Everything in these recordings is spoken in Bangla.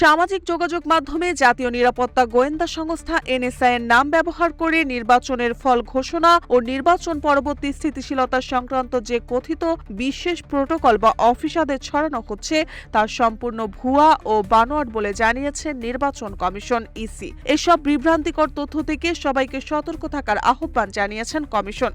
সামাজিক যোগাযোগ মাধ্যমে জাতীয় নিরাপত্তা গোয়েন্দা সংস্থা এনএসআই এর নাম ব্যবহার করে নির্বাচনের ফল ঘোষণা ও নির্বাচন পরবর্তী স্থিতিশীলতা সংক্রান্ত যে কথিত বিশেষ প্রোটোকল বা অফিসাদের ছড়ানো হচ্ছে তা সম্পূর্ণ ভুয়া ও বানোয়াট বলে জানিয়েছে নির্বাচন কমিশন ইসি। এসব বিভ্রান্তিকর তথ্য থেকে সবাইকে সতর্ক থাকার আহ্বান জানিয়েছেন কমিশন।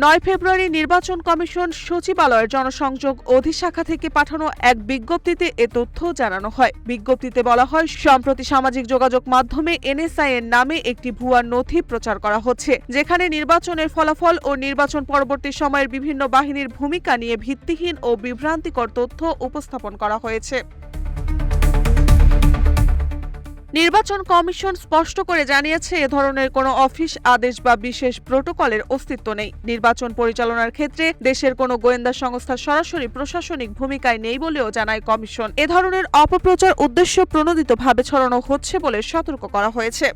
9 ফেব্রুয়ারি নির্বাচন কমিশন সচিবালয়ের জনসংযোগ অধিশাখা থেকে পাঠানো এক বিজ্ঞপ্তিতে এ তথ্য জানানো হয়। বিজ্ঞপ্তিতে বলা হয়, সম্প্রতি সামাজিক যোগাযোগ মাধ্যমে এনএসআই এর নামে একটি ভুয়া নথি প্রচার করা হচ্ছে, যেখানে নির্বাচনের ফলাফল ও নির্বাচন পরবর্তী সময়ের বিভিন্ন বাহিনীর ভূমিকা নিয়ে ভিত্তিহীন ও বিভ্রান্তিকর তথ্য উপস্থাপন করা হয়েছে। নির্বাচন কমিশন স্পষ্ট করে জানিয়েছে, এ ধরনের কোনো অফিস আদেশ বা বিশেষ প্রোটোকলের অস্তিত্ব নেই। নির্বাচন পরিচালনার ক্ষেত্রে দেশের কোনো গোয়েন্দা সংস্থা সরাসরি প্রশাসনিক ভূমিকায় নেই বলেও জানায় কমিশন। এ ধরনের অপপ্রচার উদ্দেশ্য প্রণোদিতভাবে ছড়ানো হচ্ছে বলে সতর্ক করা হয়েছে।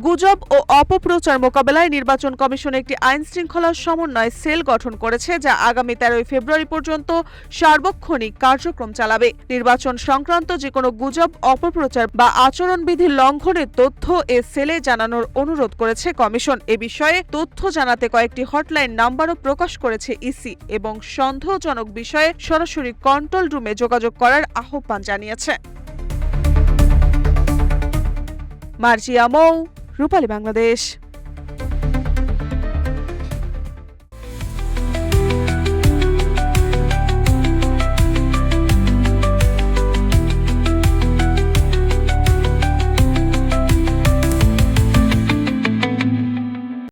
গুজব ও অপপ্রচার মোকাবেলায় নির্বাচন কমিশন একটি আইন শৃঙ্খলা সমন্বয় সেল গঠন করেছে, যা আগামী 13 ফেব্রুয়ারি পর্যন্ত সার্বক্ষণিক কার্যক্রম চালাবে। নির্বাচন সংক্রান্ত যে কোনো গুজব, অপপ্রচার বা আচরণবিধি লঙ্ঘনের তথ্য এ সেলে জানানোর অনুরোধ করেছে কমিশন। এ বিষয়ে তথ্য জানাতে কয়েকটি হটলাইন নাম্বারও প্রকাশ করেছে ইসি এবং সন্দেহজনক বিষয়ে সরাসরি কন্ট্রোল রুমে যোগাযোগ করার আহ্বান জানিয়েছে। মার্জিয়া মৌ, রূপালী বাংলাদেশ।